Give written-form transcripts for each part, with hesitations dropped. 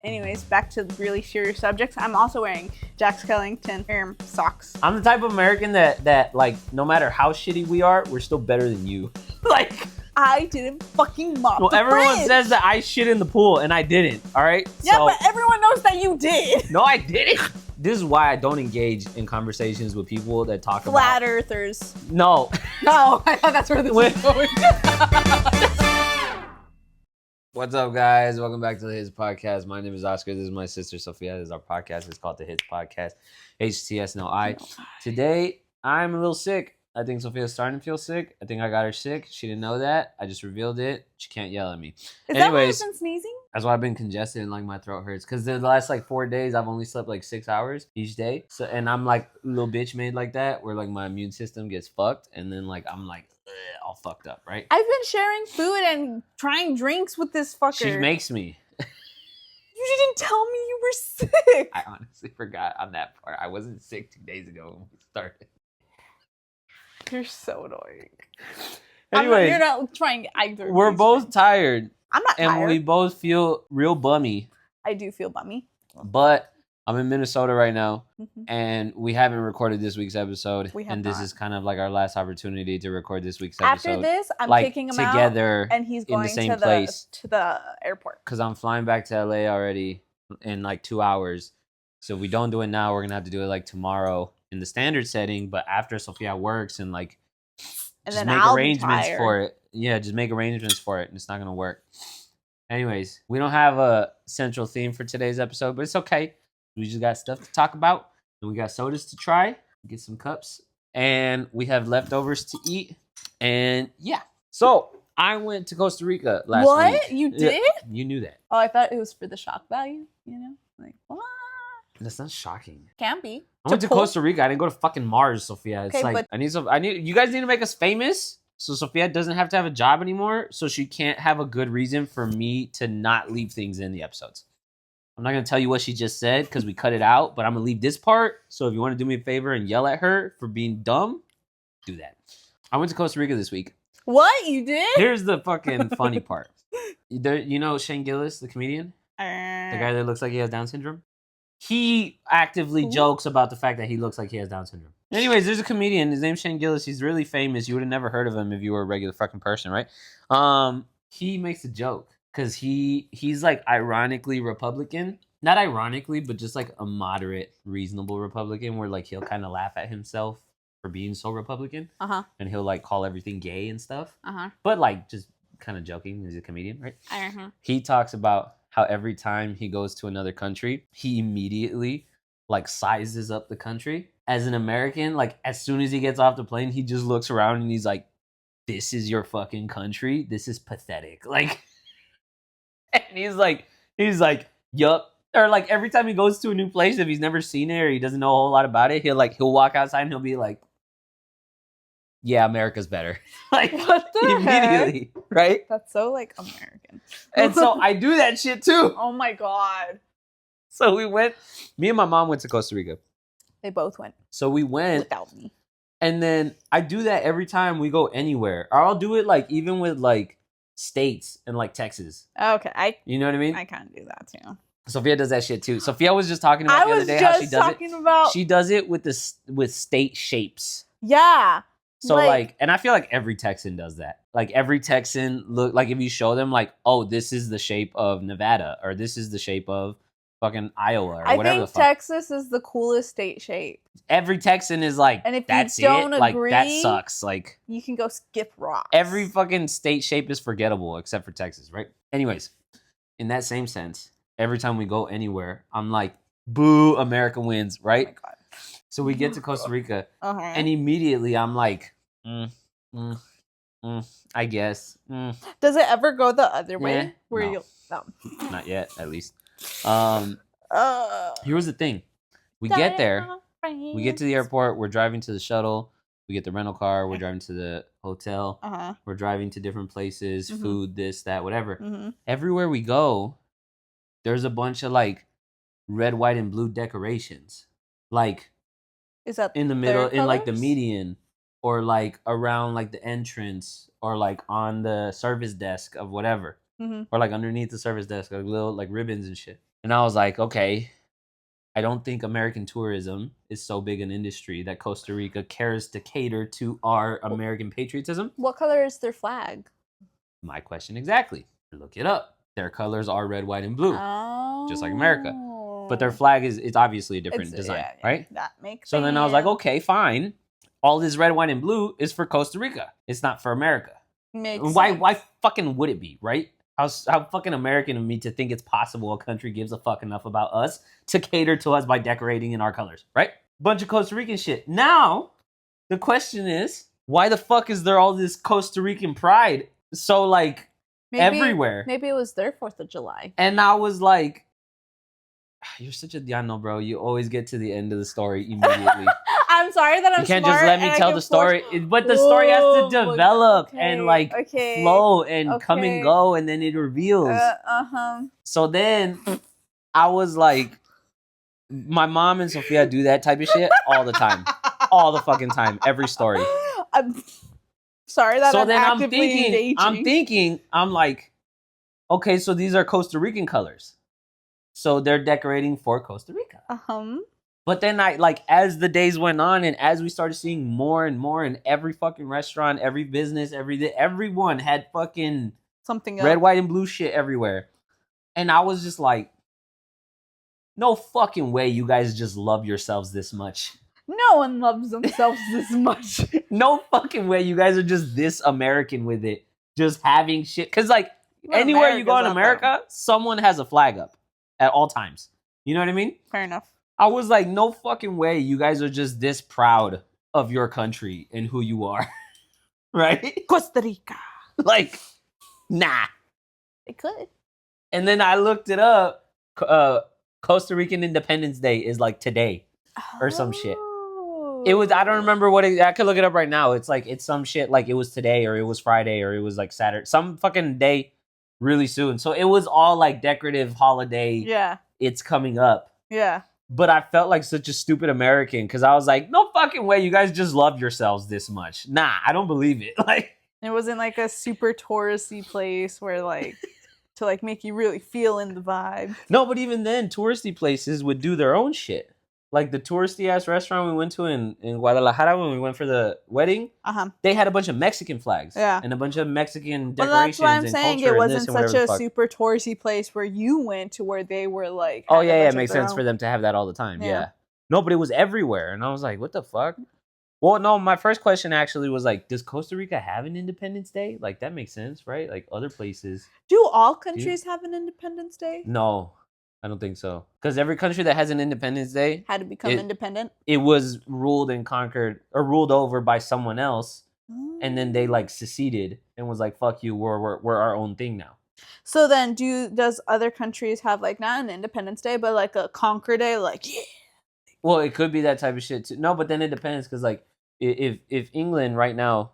Anyways, back to really serious subjects. I'm also wearing Jack Skellington socks. I'm the type of American that like, no matter how shitty we are, we're still better than you. Like, I didn't fucking mop the everyone fridge. says that I shit in the pool, and I didn't, all right? Yeah, so, but everyone knows that you did. No, I didn't. This is why I don't engage in conversations with people that talk Flat about... earthers. No. No, I thought that's where this was going. What's up, guys? Welcome back to the His Podcast. My name is Oscar. This is my sister, Sofia. This is our podcast. It's called the His Podcast. HTS, no I. Today, I'm a little sick. I think Sofia's starting to feel sick. I think I got her sick. She didn't know that. I just revealed it. She can't yell at me. That why you've been sneezing? That's why I've been congested and like my throat hurts. Because the last like 4 days, I've only slept like 6 hours each day. So, and I'm like a little bitch made like that, where like my immune system gets fucked. And then like I'm like all fucked up, right? I've been sharing food and trying drinks with this fucker. She makes me. You didn't tell me you were sick. I honestly forgot on that part. I wasn't sick 2 days ago when we started. You're so annoying. Anyway, you're not trying either. We're both tired. I'm not tired. And we both feel real bummy. I do feel bummy. But I'm in Minnesota right now, and we haven't recorded this week's episode. This is kind of like our last opportunity to record this week's episode. After this, I'm like, taking him together out, and he's going in the same to place to the airport. Because I'm flying back to LA already in like 2 hours. So if we don't do it now, we're gonna have to do it like tomorrow in the standard setting. But after Sofia works and like just make arrangements for it. Yeah, just make arrangements for it, and it's not gonna work. Anyways, we don't have a central theme for today's episode, but it's okay. We just got stuff to talk about, and we got sodas to try, get some cups, and we have leftovers to eat. And yeah, so I went to Costa Rica last week. What? You did? Yeah, you knew that. Oh, I thought it was for the shock value, you know? Like, what? That's not shocking. Can be. I went to Costa Rica. I didn't go to fucking Mars, Sofia. It's okay, like, you guys need to make us famous so Sofia doesn't have to have a job anymore, so she can't have a good reason for me to not leave things in the episodes. I'm not going to tell you what she just said because we cut it out, but I'm going to leave this part. So if you want to do me a favor and yell at her for being dumb, do that. I went to Costa Rica this week. What? You did? Here's the fucking funny part. You know Shane Gillis, the comedian? The guy that looks like he has Down syndrome? He actively jokes about the fact that he looks like he has Down syndrome. Anyways, there's a comedian. His name's Shane Gillis. He's really famous. You would have never heard of him if you were a regular fucking person, right? He makes a joke because he's like ironically Republican. Not ironically, but just like a moderate, reasonable Republican where like he'll kind of laugh at himself for being so Republican. And he'll like call everything gay and stuff. But like just kind of joking. He's a comedian, right? He talks about how every time he goes to another country, he immediately like sizes up the country. As an American, like as soon as he gets off the plane, he just looks around and he's like, "This is your fucking country. This is pathetic." Like, and he's like, "Yup." Or like every time he goes to a new place, if he's never seen it or he doesn't know a whole lot about it, he'll walk outside and he'll be like, "Yeah, America's better." Like what the immediately, heck? Right? That's so like American. And so I do that shit too. Oh my god. So me and my mom went to Costa Rica. They both went. So we went without me. And then I do that every time we go anywhere. Or I'll do it like even with like states and like Texas. Okay. You know what I mean? I kind of do that too. Sophia does that shit too. Sophia was just talking about the other day how she does it. She does it with state shapes. Yeah. So like, and I feel like every Texan does that. Like every Texan look like if you show them like, oh, this is the shape of Nevada or this is the shape of fucking Iowa or whatever the fuck. I think Texas is the coolest state shape. Every Texan is like, and if that's you don't agree, like that sucks. Like you can go skip rocks. Every fucking state shape is forgettable except for Texas, right? Anyways, in that same sense, every time we go anywhere, I'm like, boo, America wins, right? Oh my God. So we get to Costa Rica, and immediately I'm like, I guess. Does it ever go the other way? No. Not yet, at least. Here was the thing. We get there. We get to the airport. We're driving to the shuttle. We get the rental car. We're driving to the hotel. We're driving to different places, food, this, that, whatever. Everywhere we go, there's a bunch of like red, white, and blue decorations. Like, is that in the middle, in like the median, or like around like the entrance, or like on the service desk of whatever, or like underneath the service desk, like little like ribbons and shit. And I was like, okay, I don't think American tourism is so big an industry that Costa Rica cares to cater to our American patriotism. What color is their flag? My question exactly. Look it up. Their colors are red, white, and blue, just like America. But their flag it's obviously a different design, right? That makes sense. So then I was like, okay, fine. All this red, white, and blue is for Costa Rica. It's not for America. Why fucking would it be, right? How fucking American of me to think it's possible a country gives a fuck enough about us to cater to us by decorating in our colors, right? Bunch of Costa Rican shit. Now, the question is, why the fuck is there all this Costa Rican pride so, like, everywhere? Maybe it was their 4th of July. And I was like, you're such a Diano, bro. You always get to the end of the story immediately. I'm sorry that I'm smart. You can't just let me tell the story. But the story has to develop and like flow and come and go, and then it reveals. So then I was like, my mom and Sofia do that type of shit all the time. All the fucking time. Every story. I'm sorry that I'm actively engaging. I'm like, okay, so these are Costa Rican colors. So they're decorating for Costa Rica. But then as the days went on and as we started seeing more and more in every fucking restaurant, every business, everyone had fucking something red, white, and blue shit everywhere. And I was just like, no fucking way you guys just love yourselves this much. No one loves themselves this much. No fucking way you guys are just this American with it. Just having shit. Because anywhere you go in America, someone has a flag up at all times. You know what I mean? Fair enough. I was like, no fucking way you guys are just this proud of your country and who you are. Right? Costa Rica. Nah. It could. And then I looked it up. Costa Rican Independence Day is today or some shit. It was, I don't remember I could look it up right now. It's it's some shit it was today or it was Friday or it was Saturday. Some fucking day really soon. So it was all decorative holiday. Yeah. It's coming up. Yeah. But I felt like such a stupid American because I was like, no fucking way you guys just love yourselves this much. Nah, I don't believe it. It wasn't a super touristy place where to make you really feel in the vibe. No, but even then, touristy places would do their own shit. The touristy ass restaurant we went to in Guadalajara when we went for the wedding, they had a bunch of Mexican flags. Yeah. And a bunch of Mexican decorations. Well, that's what I'm and saying. Culture it wasn't such a fuck. super touristy place where you went to where they were oh, yeah, it makes sense for them to have that all the time. Yeah. No, but it was everywhere. And I was like, what the fuck? Well, no, my first question actually was does Costa Rica have an Independence Day? That makes sense, right? Other places. Do all countries have an Independence Day? No. I don't think so. Because every country that has an Independence Day had to become independent. It was ruled and conquered or ruled over by someone else, and then they seceded and was like, "Fuck you, we're our own thing now." So then, does other countries have not an Independence Day, but a Conquer Day? Yeah. Well, it could be that type of shit too. No, but then it depends because if England right now,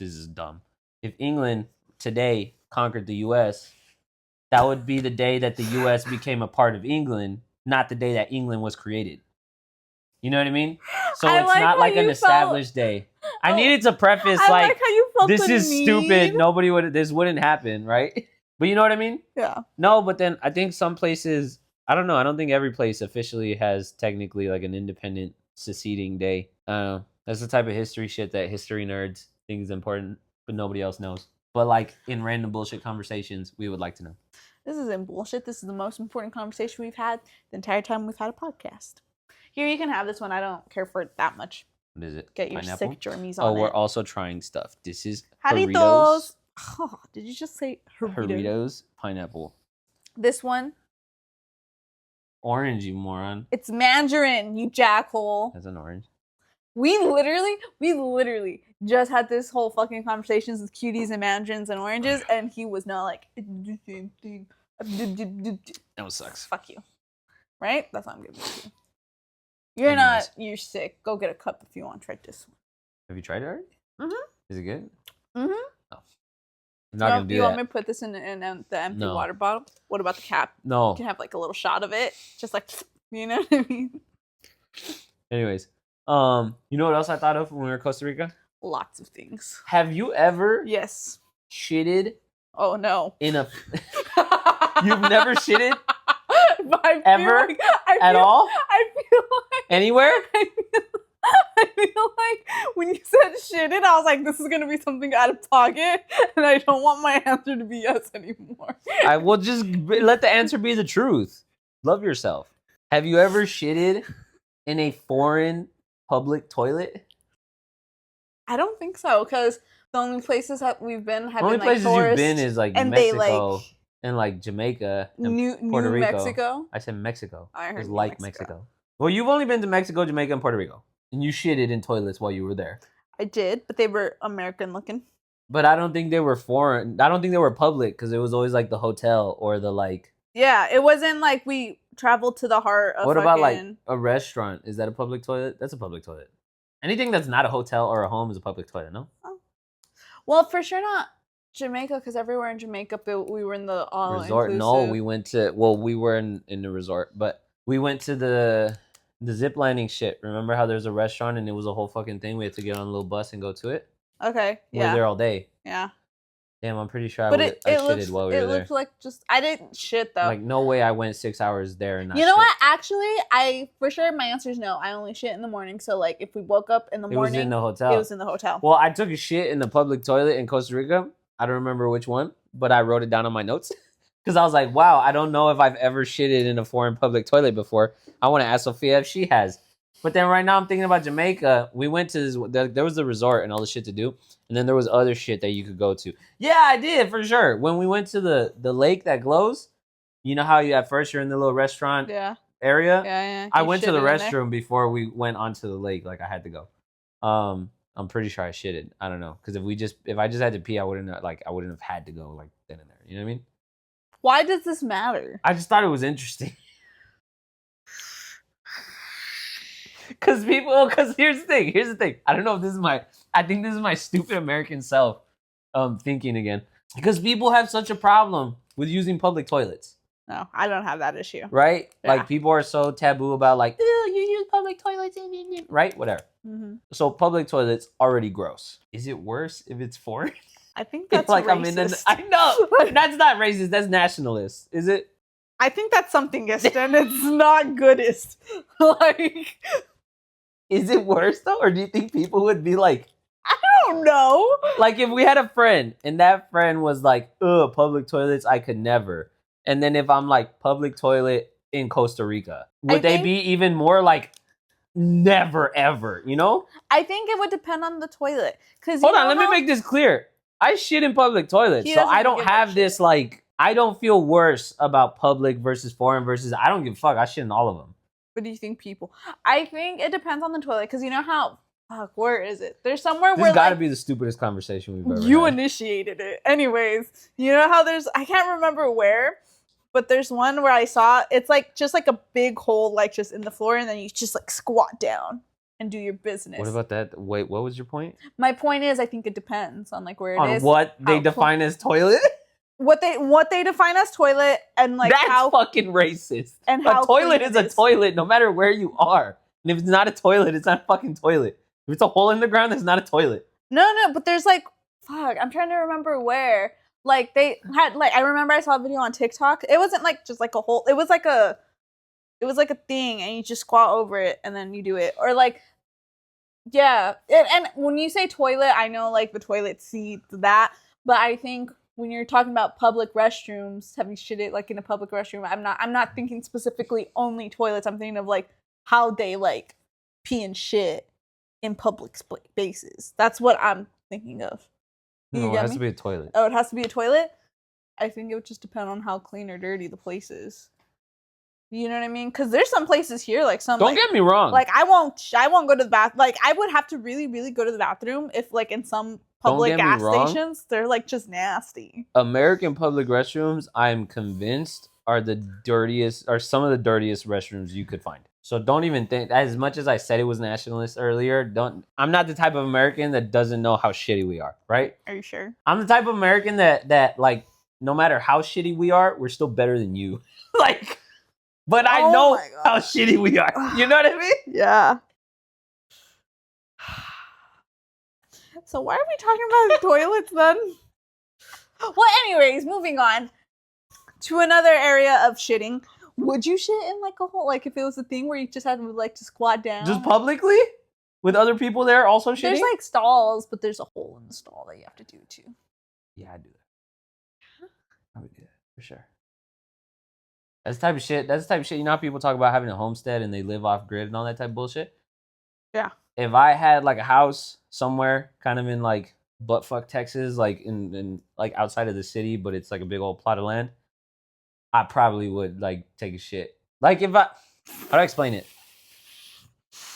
this is dumb. If England today conquered the U.S. that would be the day that the U.S. became a part of England, not the day that England was created. You know what I mean? So it's not an established day. I needed to preface how you felt this is stupid. This wouldn't happen, right? But you know what I mean? Yeah. No, but then I think some places, I don't know. I don't think every place officially has technically an independent seceding day. I don't know. That's the type of history shit that history nerds think is important, but nobody else knows. But in random bullshit conversations, we would like to know. This isn't bullshit. This is the most important conversation we've had the entire time we've had a podcast. Here, you can have this one. I don't care for it that much. What is it? Get your Pineapple? sick germies on it. Oh, we're also trying stuff. This is Jarritos. Oh, did you just say Jarritos? Jarritos, pineapple. This one. Orange, you moron. It's mandarin, you jackhole. That's an orange. We literally just had this whole fucking conversations with cuties and mandarins and oranges, and he was not it's the same thing. That one sucks. Fuck you. Right? That's what I'm giving to you. You're sick. Go get a cup if you want to try this one. Have you tried it already? Mm-hmm. Is it good? Mm-hmm. Oh. I'm not going to do that. You want me to put this in the empty water bottle? What about the cap? No. You can have a little shot of it. Just you know what I mean? Anyways. You know what else I thought of when we were in Costa Rica? Lots of things. Have you ever Yes. shitted Oh no. in a You've never shitted Ever? At all? I feel like Anywhere? I feel like when you said shitted, I was like, this is gonna be something out of pocket, and I don't want my answer to be yes anymore. I will just let the answer be the truth. Love yourself. Have you ever shitted in a foreign public toilet? I don't think so, because the only places that we've been have The only been like places tourist, you've been is like and Mexico they like and like Jamaica and New Puerto Rico. Mexico. I said Mexico. I heard It's New like Mexico. Well, you've only been to Mexico, Jamaica, and Puerto Rico, and you shitted in toilets while you were there. I did, but they were American looking. But I don't think they were foreign. I don't think they were public because it was always like the hotel or the like. Yeah, it wasn't like we traveled to the heart of. What about like a restaurant? Is that a public toilet? That's a public toilet. Anything that's not a hotel or a home is a public toilet, no? Oh. Well, for sure not Jamaica, because everywhere in Jamaica, we were in the all resort. inclusive. No, we went to. Well, we were in the resort, but we went to the zip lining shit. Remember how there's a restaurant and it was a whole fucking thing? We had to get on a little bus and go to it. Okay. We were there all day. Yeah. Damn, I'm pretty sure But I shitted looked, while we were it there. looked like just I didn't shit though. Like no way I went 6 hours there and not You know shit. what? Actually, I for sure my answer is no. I only shit in the morning. So like if we woke up in the morning, it was in the hotel. It was in the hotel. Well, I took a shit in the public toilet in Costa Rica. I don't remember which one, but I wrote it down on my notes because I was like, wow, I don't know if I've ever shitted in a foreign public toilet before. I want to ask Sofia if she has. But then right now I'm thinking about Jamaica. We went to this, there was the resort and all the shit to do. And then there was other shit that you could go to. Yeah, I did for sure. When we went to the lake that glows, you know how you at first you're in the little restaurant area? Yeah. I went to the restroom before we went onto the lake. Like I had to go. I'm pretty sure I shitted. I don't know. Because if I just had to pee, I wouldn't have had to go like then and there. You know what I mean? Why does this matter? I just thought it was interesting. Because here's the thing. I don't know if this is I think this is my stupid American self thinking again. Because people have such a problem with using public toilets. No, I don't have that issue. Right? Yeah. Like people are so taboo about like, you use public toilets, right? Whatever. Mm-hmm. So public toilets already gross. Is it worse if it's foreign? I think that's like racist. I know. That's not racist. That's nationalist. Is it? I think that's somethingist and it's not goodist. Like... Is it worse though? Or do you think people would be like, I don't know. Like if we had a friend and that friend was like, ugh, public toilets, I could never. And then if I'm like public toilet in Costa Rica, would they be even more like never ever, you know? I think it would depend on the toilet. Hold on, let me make this clear. I shit in public toilets, so I don't have this like, I don't feel worse about public versus foreign versus, I don't give a fuck. I shit in all of them. What do you think, people? I think it depends on the toilet, because you know how... Fuck, where is it? There's somewhere where, this gotta be the stupidest conversation we've ever had. You initiated it. Anyways, you know how there's... I can't remember where, but there's one where I saw... It's like just like a big hole, like just in the floor, and then you just like squat down and do your business. What about that? Wait, what was your point? My point is, I think it depends on like where it is. On what they define as toilet? What they define as toilet, and like that's how fucking racist. And a toilet is a toilet no matter where you are. And if it's not a toilet, it's not a fucking toilet. If it's a hole in the ground, it's not a toilet. No, but there's like, fuck, I'm trying to remember where. Like they had like, I remember I saw a video on TikTok. It wasn't like just like a hole. It was like a thing, and you just squat over it and then you do it. Or like, yeah. And when you say toilet, I know like the toilet seat, that, but I think when you're talking about public restrooms, having shitted like in a public restroom, I'm not thinking specifically only toilets. I'm thinking of like how they like pee and shit in public spaces. That's what I'm thinking of. No, it has to be a toilet. Oh, it has to be a toilet? I think it would just depend on how clean or dirty the place is. You know what I mean? Because there's some places here, like some. Don't get me wrong. Like I won't go to the bath. Like I would have to really, really go to the bathroom if, like, in some public gas stations, they're like just nasty. American public restrooms, I'm convinced, are some of the dirtiest restrooms you could find. So don't even think. As much as I said it was nationalist earlier, I'm not the type of American that doesn't know how shitty we are. Right? Are you sure? I'm the type of American that like, no matter how shitty we are, we're still better than you. Like. But I know how shitty we are. You know what I mean? Yeah. So why are we talking about toilets then? Well, anyways, moving on to another area of shitting. Would you shit in like a hole? Like if it was a thing where you just had to like to squat down? Just publicly? With other people there also shitting? There's like stalls, but there's a hole in the stall that you have to do too. Yeah, I'd do that. I would do that for sure. That's the type of shit. That's the type of shit. You know how people talk about having a homestead and they live off grid and all that type of bullshit? Yeah. If I had like a house somewhere kind of in like buttfuck Texas, like in like outside of the city, but it's like a big old plot of land, I probably would like take a shit. Like if how do I explain it?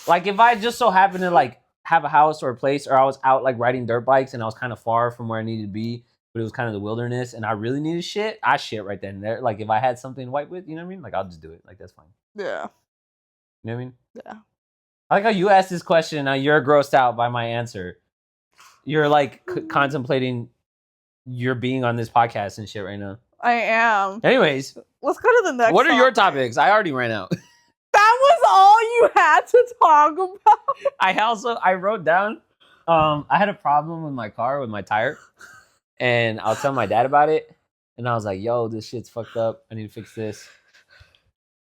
Like if I just so happened to like have a house or a place, or I was out like riding dirt bikes and I was kind of far from where I needed to be, but it was kind of the wilderness and I really needed shit, I shit right then and there. Like if I had something to wipe with, you know what I mean? Like I'll just do it. Like that's fine. Yeah. You know what I mean? Yeah. I like how you asked this question. Now you're grossed out by my answer. You're like contemplating your being on this podcast and shit right now. I am. Anyways, let's go to the next. What are your topics? I already ran out. That was all you had to talk about. I wrote down. I had a problem with my car with my tire, and I'll tell my dad about it. And I was like, "Yo, this shit's fucked up. I need to fix this.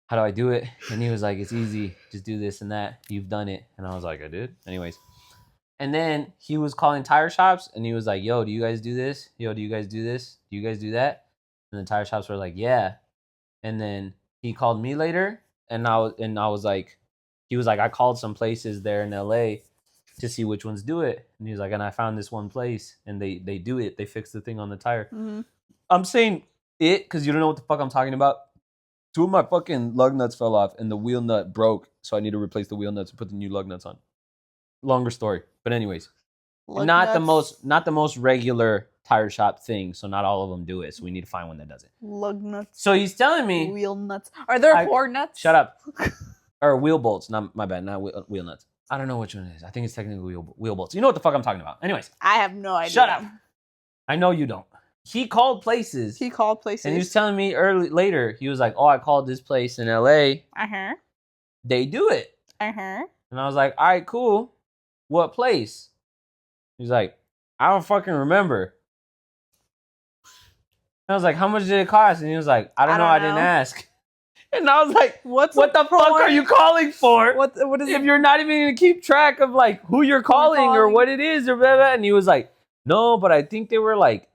How do I do it?" And he was like, "It's easy. Just do this and that. You've done it." And I was like, "I did." Anyways. And then he was calling tire shops and he was like, "Yo, do you guys do this? Yo, do you guys do this? Do you guys do that?" And the tire shops were like, "Yeah." And then he called me later and I was like, he was like, "I called some places there in LA to see which ones do it." And he was like, "And I found this one place and they do it. They fix the thing on the tire." Mm-hmm. I'm saying it because you don't know what the fuck I'm talking about. 2 of my fucking lug nuts fell off and the wheel nut broke. So I need to replace the wheel nuts and put the new lug nuts on. Longer story. But anyways, not the most regular tire shop thing. So not all of them do it. So we need to find one that does it. Lug nuts. So he's telling me. Wheel nuts. Are there four nuts? Shut up. Or wheel bolts. Not my bad. Not wheel nuts. I don't know which one it is. I think it's technically wheel bolts. You know what the fuck I'm talking about. Anyways. I have no idea. Shut up. I know you don't. He called places. And he was telling me later, he was like, "Oh, I called this place in LA. Uh-huh. They do it." Uh-huh. And I was like, "All right, cool. What place?" He's like, "I don't fucking remember." I was like, "How much did it cost?" And he was like, "I don't know. I didn't ask." And I was like, what the fuck are you calling for? What is if you're not even going to keep track of like who you're calling or what it is or blah, blah. And he was like, "No, but I think they were like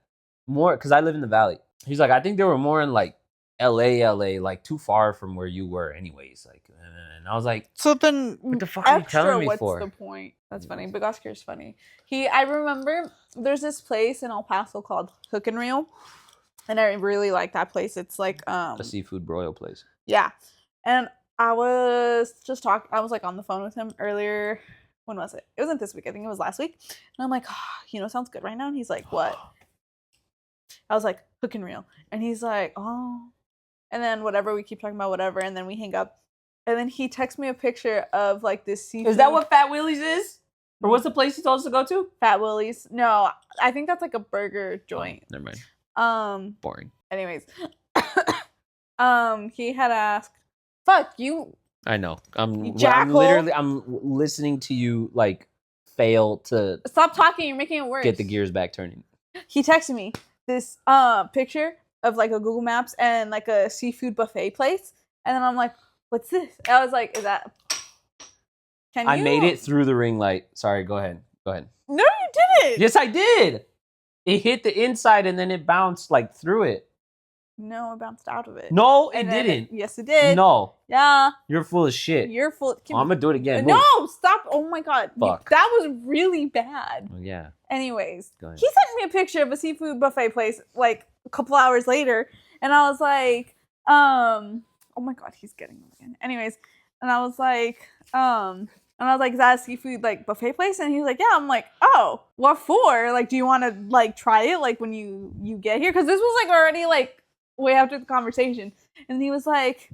more," because I live in the valley. He's like, "I think they were more in like LA, like too far from where you were anyways." Like, and I was like, "So then what the fuck are you telling me for?" What's the point? That's funny. Big Oscar's funny. I remember there's this place in El Paso called Hook and Reel. And I really like that place. It's like a seafood broil place. Yeah. And I was just I was like on the phone with him earlier. When was it? It wasn't this week. I think it was last week. And I'm like, sounds good right now. And he's like, "What?" I was like, "Hook and Reel." And he's like, "Oh." And then whatever, we keep talking about whatever. And then we hang up. And then he texts me a picture of like this seafood. Is that what Fat Willie's is? Or what's the place he told us to go to? Fat Willie's. No, I think that's like a burger joint. Never mind. Boring. Anyways, he had asked, "Fuck you." I know. I'm listening to you like fail to stop talking. You're making it worse. Get the gears back turning. He texted me this picture of like a Google Maps and like a seafood buffet place, and then I'm like, "What's this?" I was like, "Is that?" I made it through the ring light. Sorry. Go ahead. No, you didn't. Yes, I did. It hit the inside and then it bounced like through it. No, it bounced out of it. No, it didn't. Yes, it did. No. Yeah. You're full of shit. You're full. I'm going to do it again. No, stop. Oh my God. Fuck. That was really bad. Oh, yeah. Anyways, he sent me a picture of a seafood buffet place like a couple hours later. And I was like, oh my God, he's getting them again. Anyways, and I was like, "Is that a seafood like buffet place?" And he was like, "Yeah." I'm like, "Oh, what for? Like, do you want to like try it like when you get here?" Because this was like already like way after the conversation. And he was like,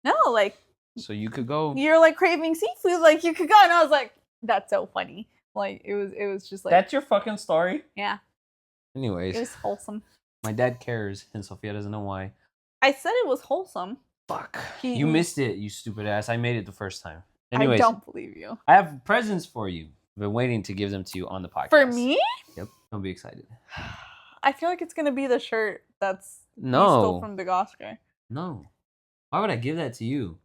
"No, like." So you could go. You're like craving seafood, like you could go. And I was like, "That's so funny." Like it was just like. That's your fucking story. Yeah. Anyways. It was wholesome. My dad cares, and Sofia doesn't know why. I said it was wholesome. Fuck. You missed it, you stupid ass. I made it the first time. Anyways, I don't believe you. I have presents for you. I've been waiting to give them to you on the podcast. For me? Yep. Don't be excited. I feel like it's gonna be the shirt that's you stole from Big Oscar. No. Why would I give that to you?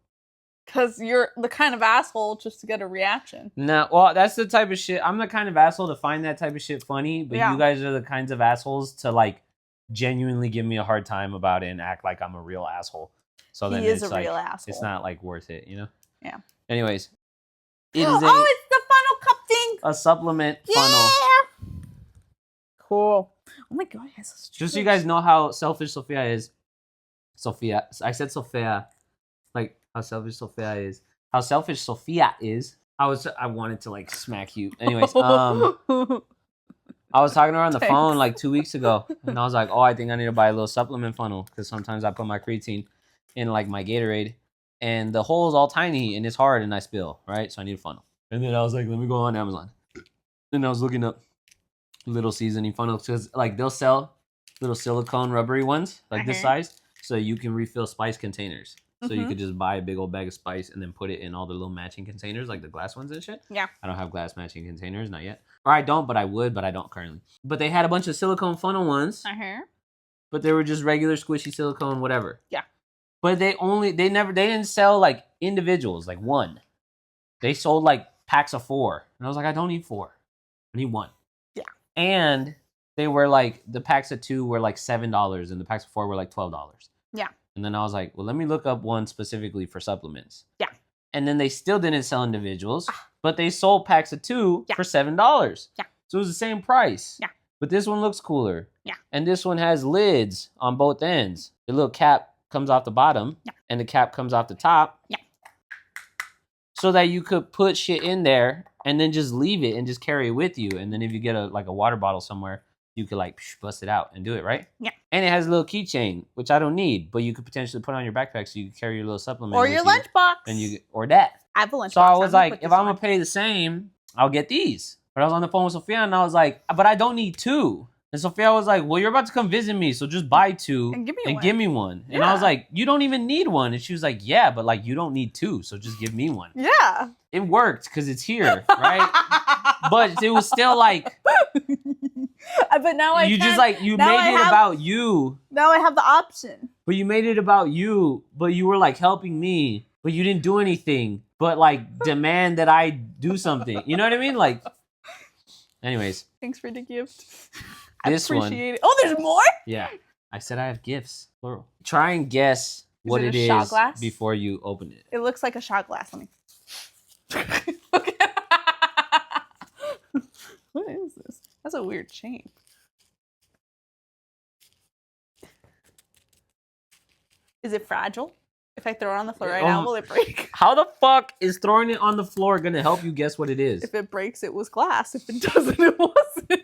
Because you're the kind of asshole just to get a reaction. No, well, that's the type of shit. I'm the kind of asshole to find that type of shit funny, but you guys are the kinds of assholes to like genuinely give me a hard time about it and act like I'm a real asshole. So then it's like, real asshole. It's not like worth it, you know? Yeah. Anyways. It is it's the funnel cup thing. A supplement funnel. Cool. Oh my god, yes. Just so you guys know how selfish Sofia is. Sofia. I said Sofia. Like how selfish Sofia is. How selfish Sofia is. I wanted to like smack you. Anyways, I was talking to her on the phone like 2 weeks ago, and I was like, "Oh, I think I need to buy a little supplement funnel because sometimes I put my creatine in like my Gatorade, and the hole is all tiny and it's hard, and I spill, right? So I need a funnel." And then I was like, "Let me go on Amazon." And I was looking up little seasoning funnels because like they'll sell little silicone rubbery ones like this size, so you can refill spice containers. So you could just buy a big old bag of spice and then put it in all the little matching containers, like the glass ones and shit. Yeah. I don't have glass matching containers, not yet. Or I don't, but I would, but I don't currently. But they had a bunch of silicone funnel ones. But they were just regular squishy silicone, whatever. Yeah. But they didn't sell like individuals, like one. They sold like packs of 4. And I was like, I don't need 4. I need 1. Yeah. And they were like, the packs of 2 were like $7 and the packs of 4 were like $12. Yeah. And then I was like, well, let me look up one specifically for supplements. Yeah. And then they still didn't sell individuals, but they sold packs of 2 for $7. Yeah. So it was the same price. Yeah. But this one looks cooler. Yeah. And this one has lids on both ends. The little cap comes off the bottom. Yeah. And the cap comes off the top. Yeah. So that you could put shit in there and then just leave it and just carry it with you. And then if you get a water bottle somewhere, you could like bust it out and do it, right? Yeah. And it has a little keychain, which I don't need, but you could potentially put on your backpack so you can carry your little supplement. Or your lunchbox. And or that. I have a lunchbox. So I was like, if I'm going to pay the same, I'll get these. But I was on the phone with Sofia and I was like, but I don't need 2. And Sofia was like, well, you're about to come visit me, so just buy 2 and give me one. Yeah. And I was like, you don't even need 1. And she was like, yeah, but like you don't need 2, so just give me 1. Yeah. It worked because it's here, right? But it was still like... But now you made it about you. Now I have the option. But you made it about you, but you were like helping me, but you didn't do anything, but like demand that I do something. You know what I mean? Like, anyways. Thanks for the gift. This one. Appreciate it. Oh, there's more? Yeah. I said I have gifts, plural. Try and guess what it is before you open it. It looks like a shot glass. Let me. What is this? That's a weird shape. Is it fragile? If I throw it on the floor right now, will it break? How the fuck is throwing it on the floor gonna help you guess what it is? If it breaks, it was glass. If it doesn't, it wasn't.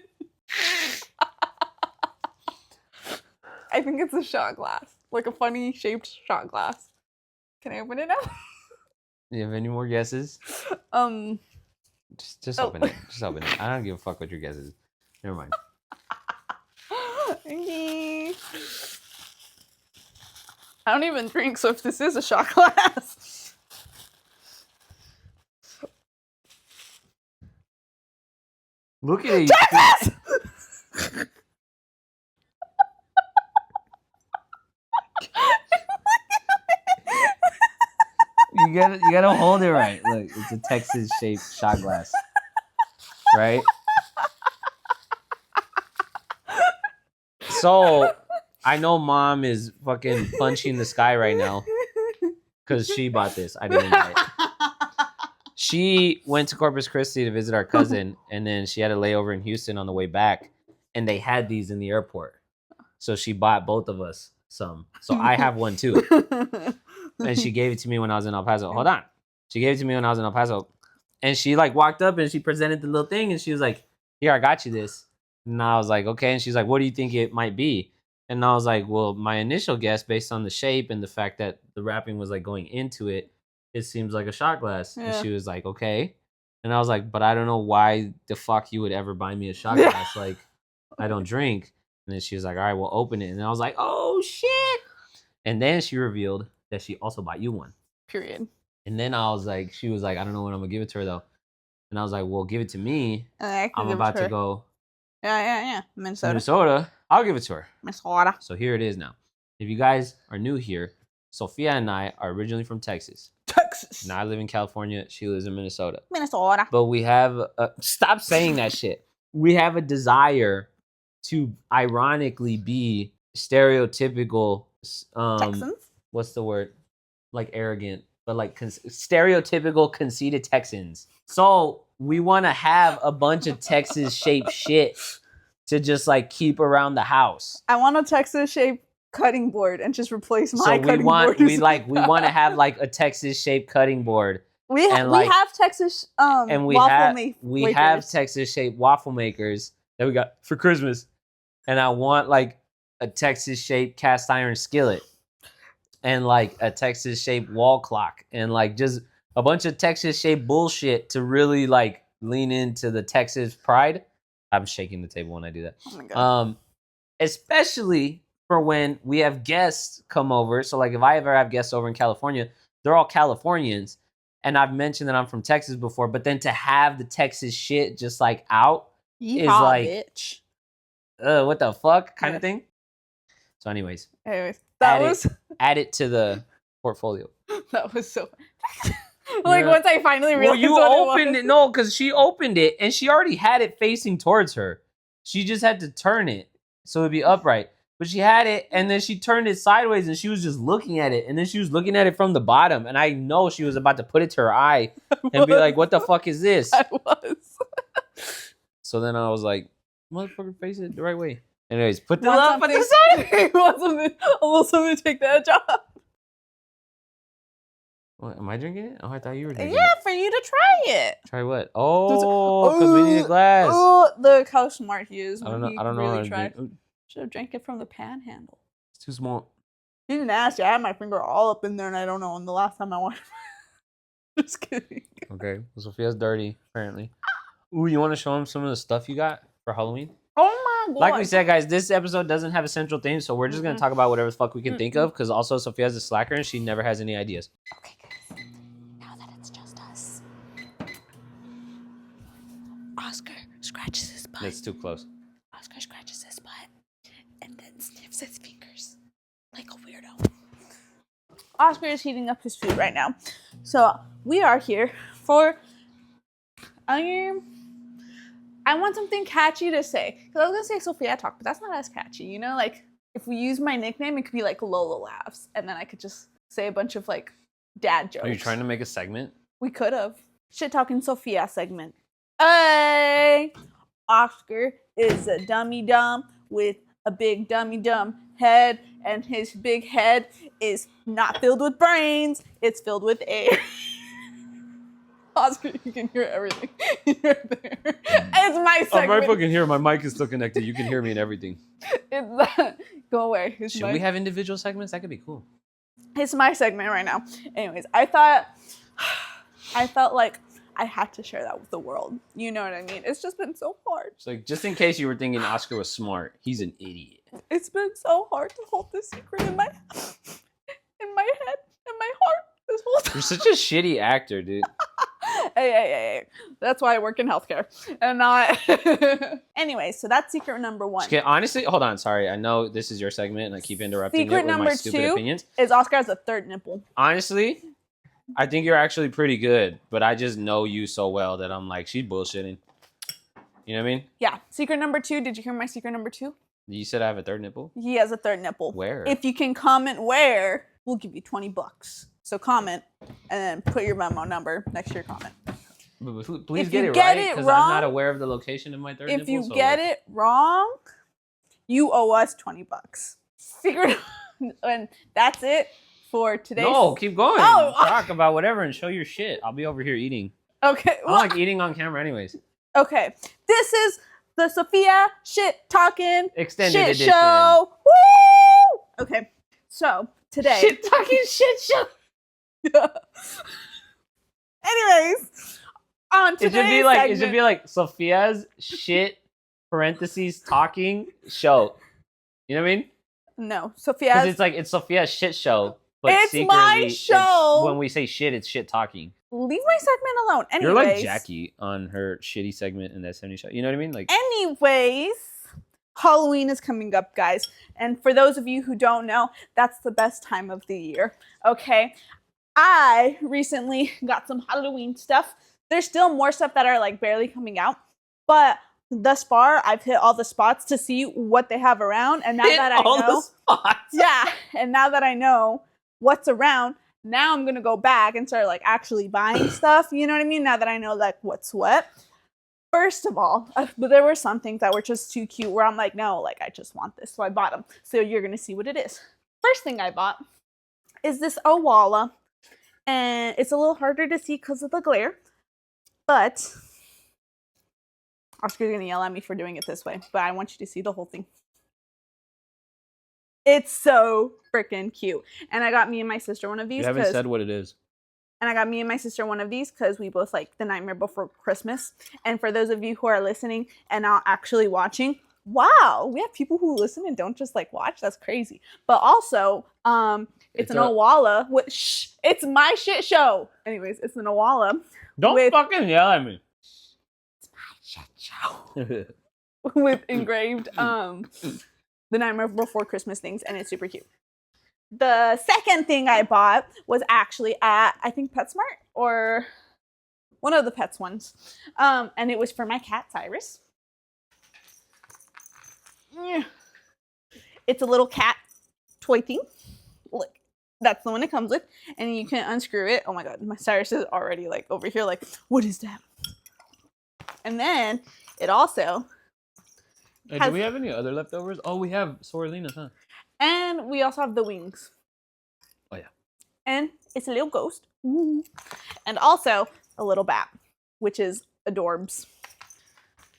I think it's a shot glass. Like a funny shaped shot glass. Can I open it now? You have any more guesses? Just open it. Just open it. I don't give a fuck what your guess is. Never mind. Okay. I don't even drink, so if this is a shot glass. Look at it. Texas! You gotta hold it right. Look, it's a Texas shaped shot glass. Right? So I know mom is fucking punching the sky right now. Because she bought this. I didn't buy it. She went to Corpus Christi to visit our cousin, and then she had a layover in Houston on the way back, and they had these in the airport. So she bought both of us some. So I have one too. And she gave it to me when I was in El Paso. Hold on. She gave it to me when I was in El Paso. And she like walked up and she presented the little thing and she was like, here, I got you this. And I was like, okay. And she's like, what do you think it might be? And I was like, well, my initial guess based on the shape and the fact that the wrapping was like going into it, it seems like a shot glass. Yeah. And she was like, okay. And I was like, but I don't know why the fuck you would ever buy me a shot glass. Like, I don't drink. And then she was like, all right, we'll open it. And I was like, oh shit. And then she revealed that she also bought you one. Period. And then I was like, she was like, I don't know when I'm gonna give it to her though. And I was like, well, give it to me. I'm about to go. Yeah. Minnesota. I'll give it to her. Minnesota. So here it is now. If you guys are new here, Sofia and I are originally from Texas. Texas. Now I live in California. She lives in Minnesota. Minnesota. But we have stop saying that shit. We have a desire to ironically be stereotypical. Texans. What's the word? Like arrogant, but like stereotypical conceited Texans. So we want to have a bunch of Texas-shaped shit to just like keep around the house. I want a Texas-shaped cutting board and just replace my cutting board. We want to have like a Texas-shaped cutting board. We have Texas and we makers. have Texas-shaped waffle makers that we got for Christmas. And I want like a Texas-shaped cast iron skillet and like a Texas-shaped wall clock and like just a bunch of Texas-shaped bullshit to really like lean into the Texas pride. I'm shaking the table when I do that. Oh my God. Especially for when we have guests come over. So like if I ever have guests over in California, they're all Californians. And I've mentioned that I'm from Texas before, but then to have the Texas shit just like out is like, bitch. What the fuck kind of thing. So anyways, add it to the portfolio. That was so like once I finally realized you opened it. No, because she opened it and she already had it facing towards her. She just had to turn it so it'd be upright. But she had it and then she turned it sideways and she was just looking at it. And then she was looking at it from the bottom. And I know she was about to put it to her eye and be like, what the fuck is this? I was. So then I was like, motherfucker, face it the right way. Anyways, put the love on the side. I want something to take that job. What, am I drinking it? Oh, I thought you were drinking it. For you to try it. Try what? Oh, because we need a glass. Oh, look how smart he is. I don't know. Really should have drank it from the panhandle. It's too small. You didn't ask. I had my finger all up in there, and I don't know when the last time I wanted. Just kidding. Okay, well, Sophia's dirty apparently. Ooh, you want to show him some of the stuff you got for Halloween? Oh my God. Like we said, guys, this episode doesn't have a central theme, so we're just going to talk about whatever the fuck we can think of, because also Sophia's a slacker and she never has any ideas. Okay, guys. Now that it's just us, Oscar scratches his butt. That's too close. Oscar scratches his butt and then sniffs his fingers like a weirdo. Oscar is heating up his food right now. So we are here for... I want something catchy to say. Because I was going to say Sophia Talk, but that's not as catchy. You know, like, if we use my nickname, it could be like Lola Laughs. And then I could just say a bunch of, like, dad jokes. Are you trying to make a segment? We could have. Shit Talking Sophia segment. Hey! Oscar is a dummy dumb with a big dummy dumb head. And his big head is not filled with brains. It's filled with air. Oscar, you can hear everything. You're there. It's my segment. I'm right fucking here. My mic is still connected. You can hear me and everything. Go away. Should we have individual segments? That could be cool. It's my segment right now. Anyways, I felt like I had to share that with the world. You know what I mean? It's just been so hard. So, like, just in case you were thinking Oscar was smart, he's an idiot. It's been so hard to hold this secret in my head, in my heart. This whole time. You're such a shitty actor, dude. Hey. That's why I work in healthcare. And not... Anyway, so that's secret number one. Okay, honestly, hold on. Sorry. I know this is your segment and I keep interrupting secret it with my stupid opinions. Is Oscar has a third nipple. Honestly, I think you're actually pretty good, but I just know you so well that I'm like, she's bullshitting. You know what I mean? Yeah. Secret number two. Did you hear my secret number two? You said I have a third nipple? He has a third nipple. Where? If you can comment where, we'll give you $20. So comment and then put your memo number next to your comment. Please get it right, because I'm not aware of the location of my third nipple. If you get it wrong, you owe us $20. Secret, and that's it for today. No, keep going. Oh. Talk about whatever and show your shit. I'll be over here eating. Okay. I like eating on camera anyways. Okay. This is the Sophia Shit Talking Extended Shit Edition. Show. Woo! Okay. So today. Shit Talking Shit Show. Anyways, on today's segment, it should be like Sophia's shit parentheses talking show. You know what I mean? No, Sophia's. Because it's Sophia's shit show, but it's secretly, my show. When we say shit, it's shit talking. Leave my segment alone. Anyways, you're like Jackie on her shitty segment in that 70s show. You know what I mean? Like. Anyways, Halloween is coming up, guys. And for those of you who don't know, that's the best time of the year. Okay. I recently got some Halloween stuff. There's still more stuff that are like barely coming out, but thus far I've hit all the spots to see what they have around. And now that I know, yeah, and now that I know what's around, now I'm gonna go back and start like actually buying stuff. You know what I mean? Now that I know like what's what. First of all, but there were some things that were just too cute where I'm like, no, like I just want this, so I bought them. So you're gonna see what it is. First thing I bought is this Owala. And it's a little harder to see because of the glare, but Oscar's gonna yell at me for doing it this way, but I want you to see the whole thing. It's so freaking cute. And I got me and my sister one of these. You haven't said what it is. And I got me and my sister one of these because we both like The Nightmare Before Christmas. And for those of you who are listening and not actually watching, wow, we have people who listen and don't just like watch. That's crazy. But also, it's an Owala. It's my shit show. Anyways, it's an Owala. Don't fucking yell at me. It's my shit show. With engraved The Nightmare Before Christmas things, and it's super cute. The second thing I bought was actually at, I think, PetSmart or one of the Pets ones. And it was for my cat, Cyrus. It's a little cat toy thing. Look, that's the one it comes with. And you can unscrew it. Oh my god, my Cyrus is already like over here like, what is that? And then it also do we have any other leftovers? Oh, we have Sorelina's, huh? And we also have the wings. Oh yeah. And it's a little ghost. Ooh. And also a little bat, which is adorbs.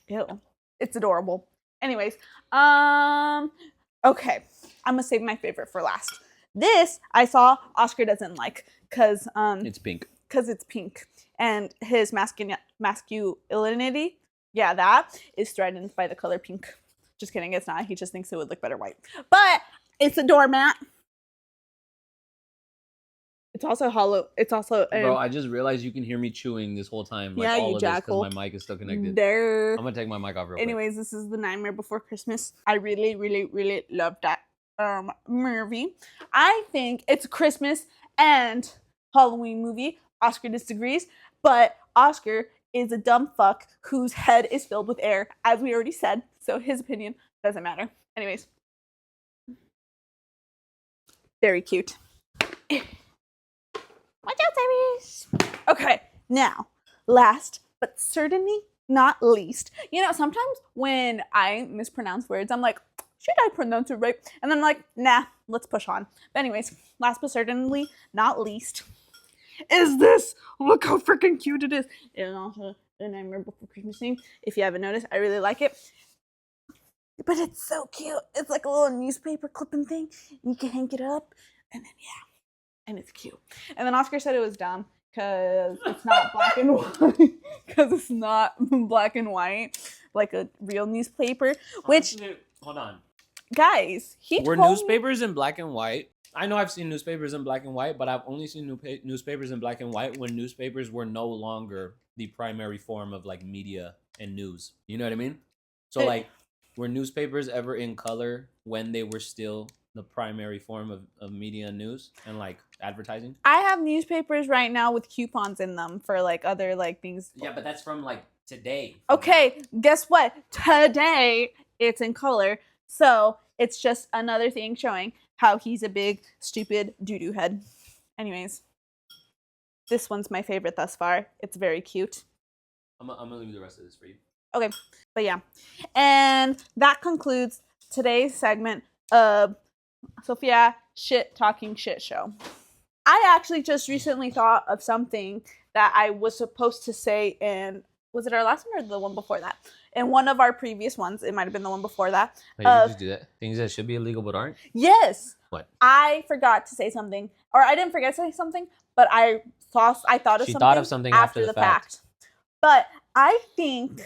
Ew. It's adorable. Anyways, okay. I'm gonna save my favorite for last. This I saw Oscar doesn't like because it's pink. Because it's pink. And his masculinity, yeah, that is threatened by the color pink. Just kidding, it's not. He just thinks it would look better white. But it's a doormat. It's also hollow. It's also bro, I just realized you can hear me chewing this whole time. Like, yeah, all you of jackal. Because my mic is still connected. There. I'm gonna take my mic off real quick. Anyways, this is The Nightmare Before Christmas. I really, really, really love that movie. I think it's a Christmas and Halloween movie. Oscar disagrees, but Oscar is a dumb fuck whose head is filled with air, as we already said. So his opinion doesn't matter. Anyways, very cute. Watch out, Cyrus. Okay, now, last but certainly not least. You know, sometimes when I mispronounce words, I'm like, should I pronounce it right? And then I'm like, nah, let's push on. But anyways, last but certainly not least is this. Look how freaking cute it is. And also The Nightmare Before Christmas theme. If you haven't noticed, I really like it. But it's so cute. It's like a little newspaper clipping thing. You can hang it up. And then, yeah. And it's cute. And then Oscar said it was dumb because it's not black and white. Because it's not black and white like a real newspaper. Which, hold on, guys, were newspapers in black and white? I know I've seen newspapers in black and white, but I've only seen newspapers in black and white when newspapers were no longer the primary form of like media and news. You know what I mean? So like, were newspapers ever in color when they were still the primary form of media and news and like advertising? I have newspapers right now with coupons in them for like other like things. Yeah, but that's from like today. Okay, guess what? Today it's in color. So it's just another thing showing how he's a big, stupid doo-doo head. Anyways, this one's my favorite thus far. It's very cute. I'm gonna leave the rest of this for you. Okay, but yeah. And that concludes today's segment of Sofia Talking Shit Show. I actually just recently thought of something that I was supposed to say in, was it our last one or the one before that? In one of our previous ones, it might have been the one before that. Wait, you just do that? Things that should be illegal but aren't? Yes. What? I forgot to say something, or I didn't forget to say something, but I thought of something after the fact. But I think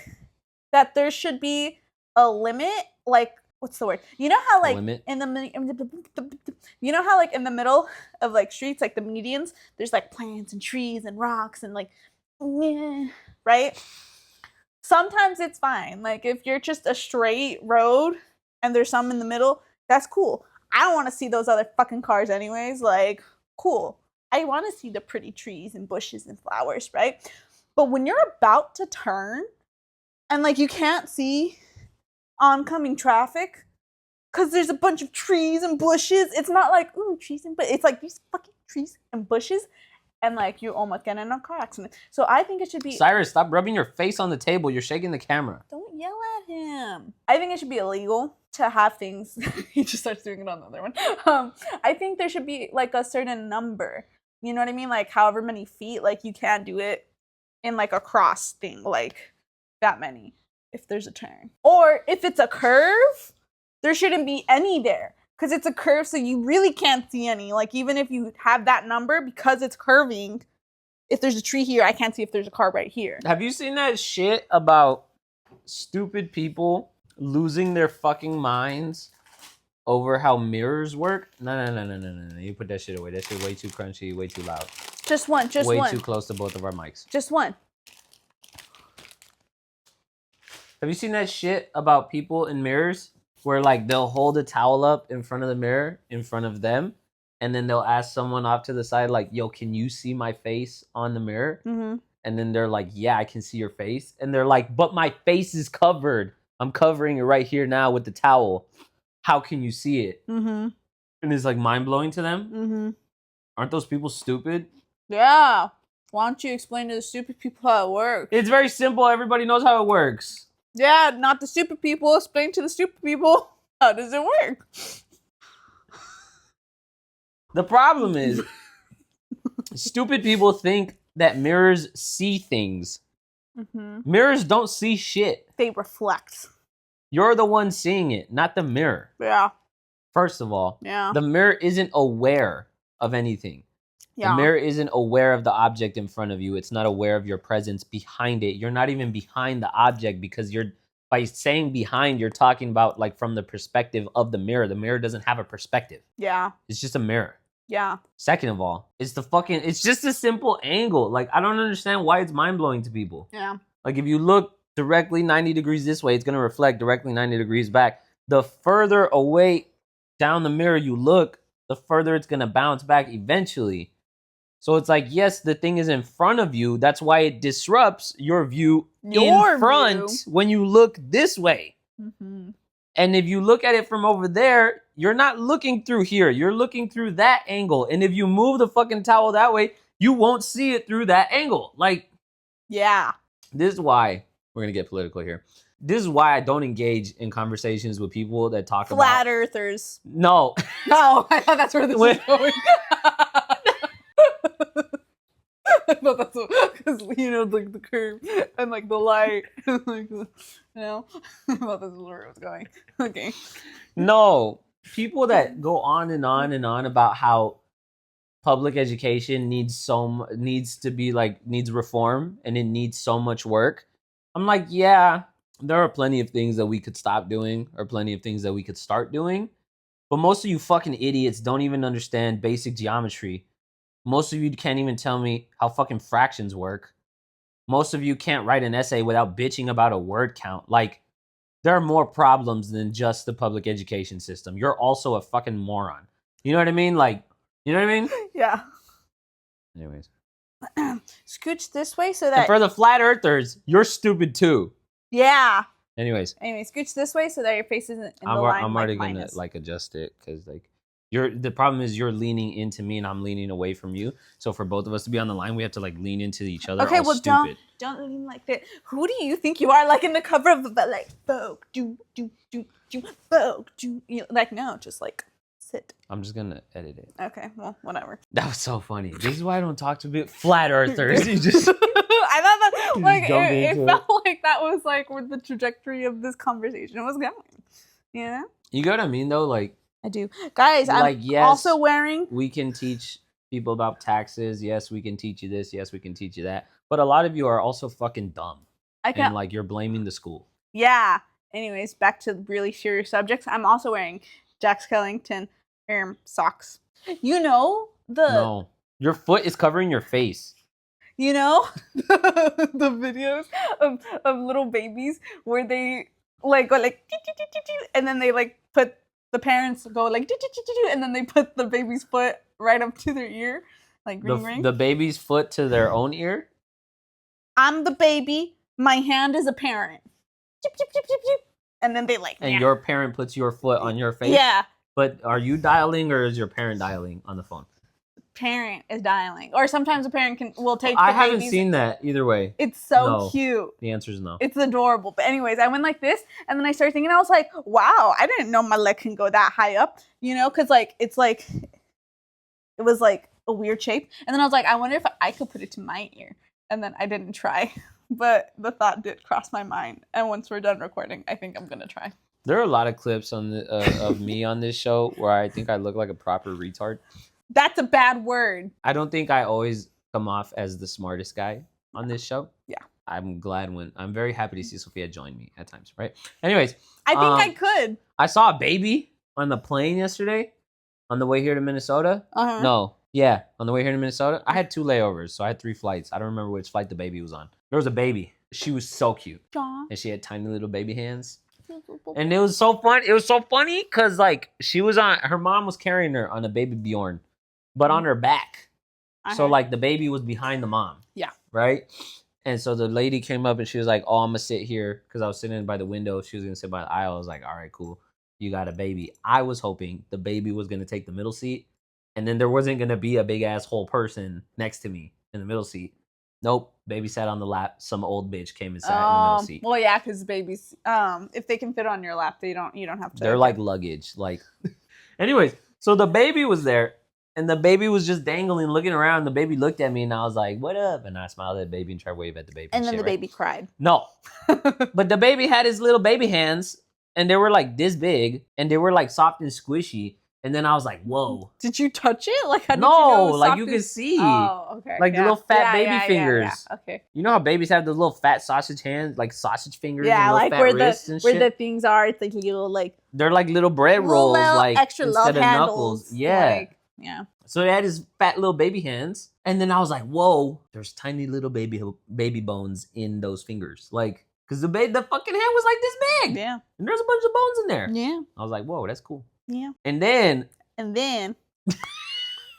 that there should be a limit, like, what's the word? You know how like in the middle of like streets, like the medians, there's like plants and trees and rocks and like, right? Sometimes it's fine. Like if you're just a straight road and there's some in the middle, that's cool. I don't want to see those other fucking cars anyways. Like, cool. I want to see the pretty trees and bushes and flowers, right? But when you're about to turn and like you can't see oncoming traffic because there's a bunch of trees and bushes, it's not like, ooh, trees and bushes. It's like these fucking trees and bushes, and like you almost get in a car accident. So I think it should be... Cyrus, stop rubbing your face on the table. You're shaking the camera. Don't yell at him. I think it should be illegal to have things... He just starts doing it on the other one. I think there should be like a certain number. You know what I mean? Like however many feet, like you can't do it in like a cross thing, like that many if there's a turn. Or if it's a curve, there shouldn't be any there. Because it's a curve, so you really can't see any. Like, even if you have that number, because it's curving, if there's a tree here, I can't see if there's a car right here. Have you seen that shit about stupid people losing their fucking minds over how mirrors work? No. You put that shit away. That shit way too crunchy, way too loud. Just one. Way too close to both of our mics. Just one. Have you seen that shit about people in mirrors? Where like they'll hold a towel up in front of the mirror in front of them, and then they'll ask someone off to the side like, yo, can you see my face on the mirror? Mm-hmm. And then they're like, yeah, I can see your face. And they're like, but my face is covered. I'm covering it right here now with the towel. How can you see it? Mm-hmm. And it's like mind-blowing to them. Mm-hmm. Aren't those people stupid? Yeah. Why don't you explain to the stupid people how it works? It's very simple. Everybody knows how it works. Yeah, not the stupid people. Explain to the stupid people. How does it work? The problem is, stupid people think that mirrors see things. Mm-hmm. Mirrors don't see shit. They reflect. You're the one seeing it, not the mirror. Yeah. First of all, yeah. The mirror isn't aware of anything. Yeah. The mirror isn't aware of the object in front of you. It's not aware of your presence behind it. You're not even behind the object because by saying behind, you're talking about like from the perspective of the mirror. The mirror doesn't have a perspective. Yeah. It's just a mirror. Yeah. Second of all, it's just a simple angle. Like, I don't understand why it's mind-blowing to people. Yeah. Like, if you look directly 90 degrees this way, it's going to reflect directly 90 degrees back. The further away down the mirror you look, the further it's going to bounce back eventually. So it's like, yes, the thing is in front of you. That's why it disrupts your view in front when you look this way. Mm-hmm. And if you look at it from over there, you're not looking through here. You're looking through that angle. And if you move the fucking towel that way, you won't see it through that angle. Like, yeah. This is why, we're going to get political here. This is why I don't engage in conversations with people that talk about... Flat earthers. No. No, I thought that's where this was going. I thought that's because like the curve and like the light and like I thought this was where it was going. Okay. No, people that go on and on and on about how public education needs reform and it needs so much work. I'm like, yeah, there are plenty of things that we could stop doing or plenty of things that we could start doing. But most of you fucking idiots don't even understand basic geometry. Most of you can't even tell me how fucking fractions work. Most of you can't write an essay without bitching about a word count. Like, there are more problems than just the public education system. You're also a fucking moron. You know what I mean? Like, you know what I mean? Yeah. Anyways. Scooch this way so that... And for the flat earthers, you're stupid too. Yeah. Anyways. Anyway, scooch this way so that your face isn't in the line. I'm already gonna like adjust it because like the problem is you're leaning into me and I'm leaning away from you. So for both of us to be on the line, we have to like lean into each other. Okay, well stupid. Don't lean like that. Who do you think you are? Like in the cover of the like Vogue, Vogue, like no, just like sit. I'm just gonna edit it. Okay, well whatever. That was so funny. This is why I don't talk to flat earthers. You just. I thought that like it felt like that was like where the trajectory of this conversation was going. You know? You get what I mean though? Like I do. Guys, like, I'm yes, also wearing... We can teach people about taxes. Yes, we can teach you this. Yes, we can teach you that. But a lot of you are also fucking dumb. And like you're blaming the school. Yeah. Anyways, back to really serious subjects. I'm also wearing Jack Skellington socks. You know No. Your foot is covering your face. You know the videos of little babies where they like go like, and then they like put the parents go like, and then they put the baby's foot right up to their ear, like ring ring. The baby's foot to their own ear. I'm the baby. My hand is a parent. And then they like. And your parent puts your foot on your face. Yeah. But are you dialing or is your parent dialing on the phone? Parent is dialing, or sometimes a parent will take. I haven't seen that either way. It's so cute. The answer is no. It's adorable. But anyways, I went like this, and then I started thinking, I was like, wow, I didn't know my leg can go that high up, you know, because like it was like a weird shape, and then I was like, I wonder if I could put it to my ear, and then I didn't try, but the thought did cross my mind, and once we're done recording, I think I'm gonna try. There are a lot of clips on of me on this show where I think I look like a proper retard. That's a bad word. I don't think I always come off as the smartest guy on this show. Yeah. I'm very happy to see Sofia join me at times, right? Anyways. I think I could. I saw a baby on the plane yesterday on the way here to Minnesota. Uh-huh. No. Yeah. On the way here to Minnesota. I had 2 layovers, so I had 3 flights. I don't remember which flight the baby was on. There was a baby. She was so cute. Aww. And she had tiny little baby hands. And it was so fun. It was so funny because like her mom was carrying her on a baby Bjorn. But on her back. So, like, the baby was behind the mom. Yeah. Right? And so the lady came up and she was like, oh, I'm going to sit here. Because I was sitting by the window. She was going to sit by the aisle. I was like, all right, cool. You got a baby. I was hoping the baby was going to take the middle seat. And then there wasn't going to be a big-ass whole person next to me in the middle seat. Nope. Baby sat on the lap. Some old bitch came and sat in the middle seat. Well, yeah, because babies, if they can fit on your lap, you don't have to. They're like luggage. Like, anyways, so the baby was there. And the baby was just dangling, looking around. The baby looked at me, and I was like, what up? And I smiled at the baby and tried to wave at the baby. And then the baby cried. No. But the baby had his little baby hands, and they were like this big, and they were like soft and squishy. And then I was like, whoa. Did you touch it? Like, how did no, you know it was like soft you and... could see. Oh, okay. Like the little fat baby fingers. Yeah. Okay. You know how babies have those little fat sausage hands, like sausage fingers and little like fat where wrists and shit? where the things are, it's like little like... They're like little bread rolls, like extra instead of handles, knuckles. Yeah. Like, yeah. So it had his fat little baby hands. And then I was like, whoa, there's tiny little baby bones in those fingers. Like, because the fucking hand was like this big. Yeah. And there's a bunch of bones in there. Yeah. I was like, whoa, that's cool. Yeah. And then.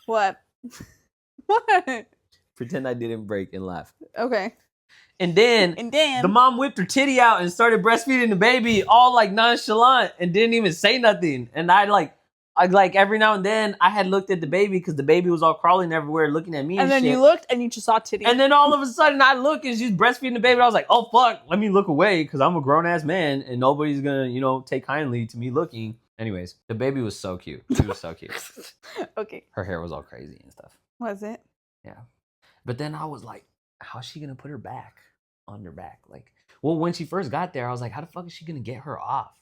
What? What? Pretend I didn't break and laugh. Okay. And then the mom whipped her titty out and started breastfeeding the baby all like nonchalant and didn't even say nothing. And I every now and then I had looked at the baby because the baby was all crawling everywhere looking at me and then shit. you looked and you just saw titty. And then all of a sudden I look and she's breastfeeding the baby. I was like, oh fuck, let me look away because I'm a grown ass man and nobody's gonna, take kindly to me looking. Anyways, the baby was so cute. She was so cute. Okay. Her hair was all crazy and stuff. Was it? Yeah. But then I was like, how's she gonna put her back on her back? Like, well, when she first got there, I was like, how the fuck is she gonna get her off?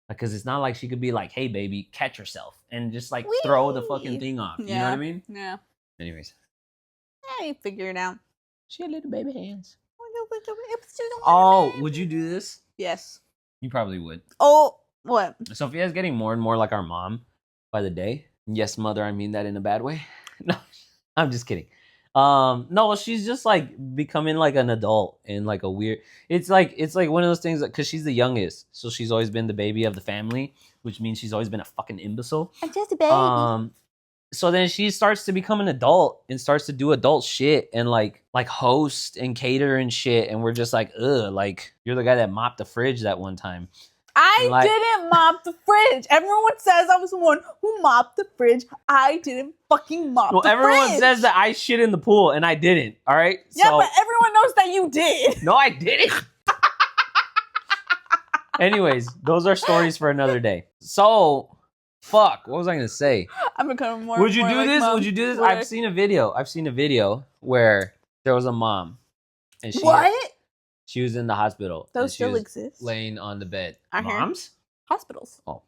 Because it's not like she could be like, hey baby, catch yourself and just like throw the fucking thing off. You know what I mean? Yeah. Anyways. Yeah, you figure it out. She had little baby hands. Oh, would you do this? Yes. You probably would. Oh, what? Sophia's getting more and more like our mom by the day. Yes, mother, I mean that in a bad way. No, I'm just kidding. No, she's just like becoming like an adult and like a weird. It's like one of those things because she's the youngest, so she's always been the baby of the family, which means she's always been a fucking imbecile. I'm just a baby. So then she starts to become an adult and starts to do adult shit and like host and cater and shit, and we're just like, ugh, like you're the guy that mopped the fridge that one time. I didn't mop the fridge. Everyone says I was the one who mopped the fridge. I didn't fucking mop the fridge. Well, everyone says that I shit in the pool, and I didn't, all right? Yeah, but everyone knows that you did. No, I didn't. Anyways, those are stories for another day. So, fuck, what was I going to say? I'm becoming more Would you do like this? Mom. Would you do this? I've seen a video where there was a mom. And She was in the hospital. Those still exist. Laying on the bed. Moms? Hospitals. Oh.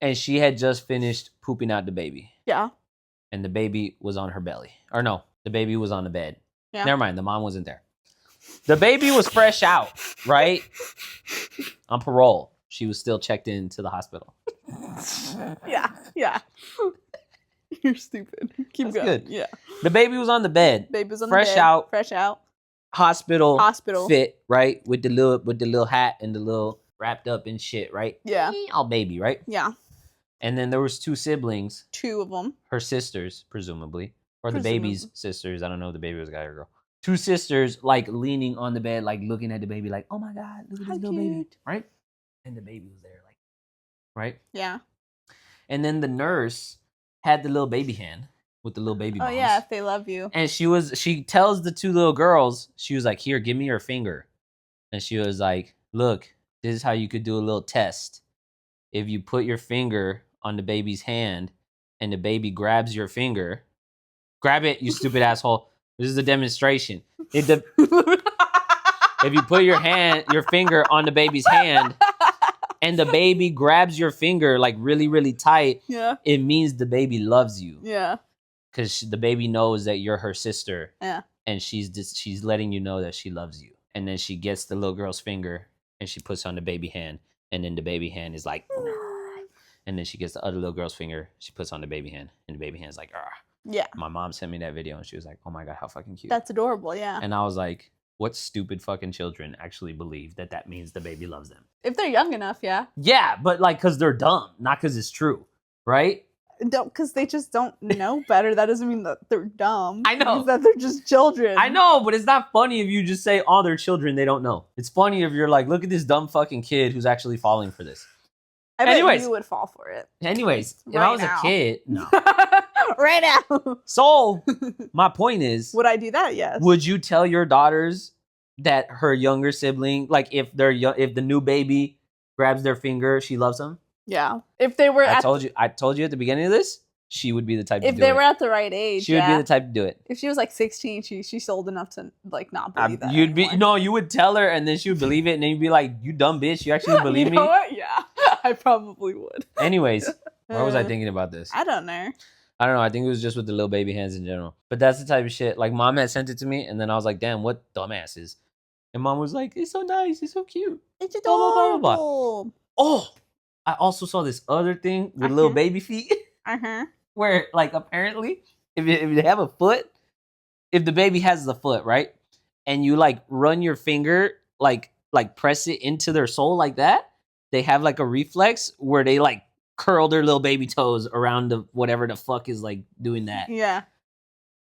And she had just finished pooping out the baby. Yeah. And the baby was on her belly. Or no, the baby was on the bed. Yeah. Never mind, the mom wasn't there. The baby was fresh out, right? On parole. She was still checked into the hospital. Yeah. You're stupid. Keep going. Good. Yeah. The baby was on the bed. Baby was on fresh the bed. out. Fresh out. Hospital Hospital fit, right? With the little hat and the little wrapped up in shit, right? Yeah. All baby, right? Yeah. And then there was 2 siblings. 2 of them. Her sisters, presumably. Or the baby's sisters. I don't know if the baby was a guy or girl. 2 sisters, like, leaning on the bed, like, looking at the baby, like, oh my God, look at this little baby. Right? And the baby was there, like, right? Yeah. And then the nurse had the little baby hand with the little baby bones. Oh, yeah, if they love you. And she tells the 2 little girls, she was like, here, give me your finger. And she was like, look, this is how you could do a little test. If you put your finger on the baby's hand and the baby grabs your finger, grab it, you stupid asshole. This is a demonstration. If you put your finger on the baby's hand and the baby grabs your finger like really, really tight, it means the baby loves you. Yeah. Because the baby knows that you're her sister. Yeah. And she's letting you know that she loves you. And then she gets the little girl's finger and she puts it on the baby hand. And then the baby hand is like, and then she gets the other little girl's finger. She puts on the baby hand. And the baby hand's like, ah. Yeah. My mom sent me that video and she was like, oh my God, how fucking cute. That's adorable, yeah. And I was like, what stupid fucking children actually believe that means the baby loves them? If they're young enough, yeah. Yeah, but like, because they're dumb, not because it's true, right? Because they just don't know better. That doesn't mean that they're dumb. I know. That they're just children. I know, but it's not funny if you just say, oh, they're children, they don't know. It's funny if you're like, look at this dumb fucking kid who's actually falling for this. I bet you would fall for it. Anyways, if I was a kid, no. Right now. So, my point is... Would I do that? Yes. Would you tell your daughters that her younger sibling, like if the new baby grabs their finger, she loves them? Yeah. If they were I told you at the beginning of this, she would be the type to do it. If they were at the right age, she would be the type to do it. If she was like 16, she's old enough to like not believe that. You would tell her and then she would believe it and then you'd be like, you dumb bitch, you actually believe me? You know what? Yeah. I probably would. Anyways, why was I thinking about this? I don't know. I don't know. I think it was just with the little baby hands in general. But that's the type of shit. Like, mom had sent it to me, and then I was like, damn, what dumbasses. And mom was like, it's so nice. It's so cute. It's adorable. Blah, blah, blah, blah. Oh, I also saw this other thing with little baby feet. Where, like, apparently, if they have a foot, if the baby has the foot, right? And you, like, run your finger, like press it into their soul like that, they have, like, a reflex where they, like, curl their little baby toes around the whatever the fuck is like doing that. Yeah.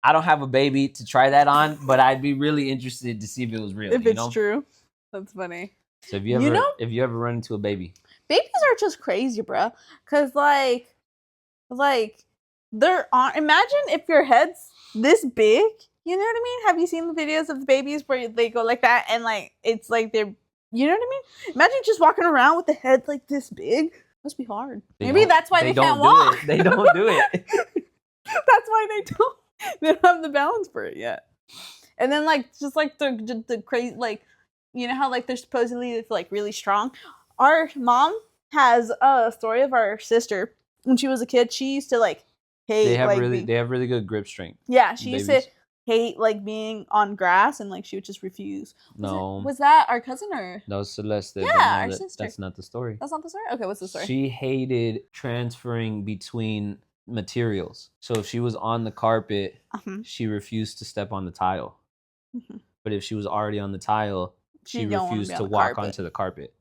I don't have a baby to try that on, but I'd be really interested to see if it was real. If it's true. That's funny. So if you ever run into a baby. Babies are just crazy, bro. Cause like they're on imagine if your head's this big, you know what I mean? Have you seen the videos of the babies where they go like that and like it's like they're you know what I mean? Imagine just walking around with the head like this big. Must be hard. Maybe that's why they can't walk. They don't do it. That's why they don't have the balance for it yet. And then like just like the crazy like you know how like they're supposedly like really strong. Our mom has a story of our sister when she was a kid. She used to like hate. They have really good grip strength. Yeah, she used to hate like being on grass and like she would just refuse. Was that our cousin or? That was Celeste. Yeah, our sister. That's not the story. That's not the story? Okay, what's the story? She hated transferring between materials. So if she was on the carpet, she refused to step on the tile. But if she was already on the tile, she refused to walk onto the carpet.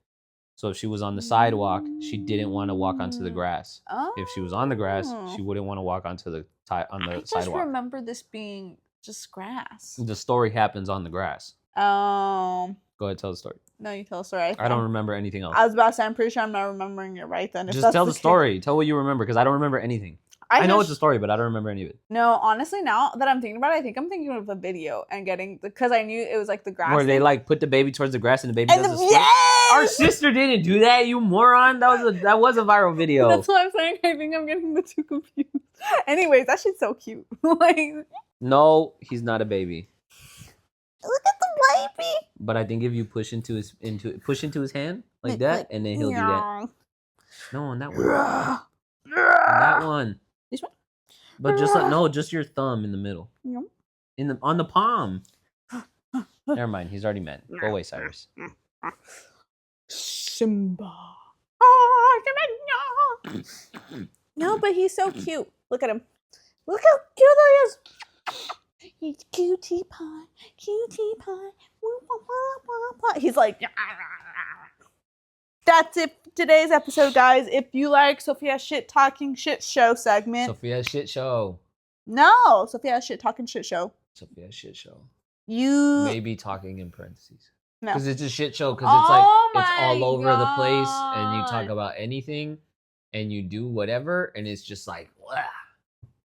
So if she was on the sidewalk, she didn't want to walk onto the grass. If she was on the grass, she wouldn't want to walk onto the sidewalk. I just remember this being just grass. The story happens on the grass. Go ahead, tell the story. No, you tell the story. I don't remember anything else. I was about to say, I'm pretty sure I'm not remembering it right then. Just tell the story. Tell what you remember, because I don't remember anything. I know it's a story, but I don't remember any of it. No, honestly, now that I'm thinking about it, I think I'm thinking of a video and because I knew it was like the grass. Where they like put the baby towards the grass and the baby does the split. Our sister didn't do that, you moron. That was a viral video. That's what I'm saying. I think I'm getting the two confused. Anyways, that shit's so cute. Like, no, he's not a baby. Look at the baby. But I think if you push into his hand like that, and then he'll do that. No, on that one. On that one. This one? But just your thumb in the middle. On the palm. Never mind, he's already met. Go away, Cyrus. Simba. No, but he's so cute. Look at him. Look how cute he is. He's cutie pie, cutie pie. He's like, that's it for today's episode, guys. If you like Sophia's shit talking shit show segment, Sophia's shit show. No, Sophia's shit talking shit show. Sophia's shit show. You maybe talking in parentheses. No, because it's a shit show. Because it's like it's all over the place, and you talk about anything, and you do whatever, and it's just like, wow.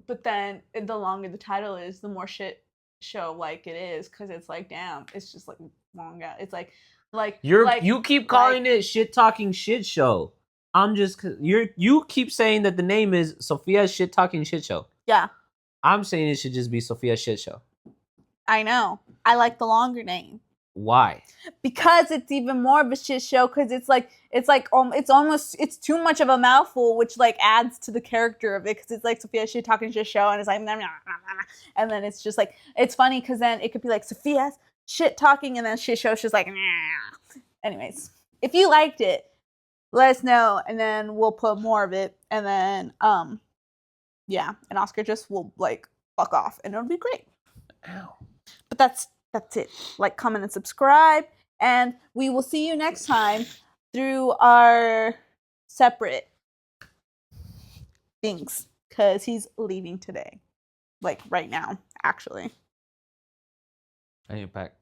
But then the longer the title is, the more shit show like it is, because it's like, damn, it's just like long out. It's like you keep calling it shit talking shit show. I'm just you keep saying that the name is Sophia's shit talking shit show. Yeah. I'm saying it should just be Sophia's shit show. I know. I like the longer name. Why? Because it's even more of a shit show. Because it's too much of a mouthful, which like adds to the character of it. Because it's like Sophia's shit talking shit show, and it's like, nah, nah, nah, nah. And then it's just like, it's funny because then it could be like Sophia's shit talking, and then shit show. She's like, nah. Anyways, if you liked it, let us know, and then we'll put more of it, and then yeah, and Oscar just will like fuck off, and it'll be great. Ow. But that's it. Like, comment, and subscribe, and we will see you next time through our separate things, because he's leaving today, like right now, actually. I need to pack.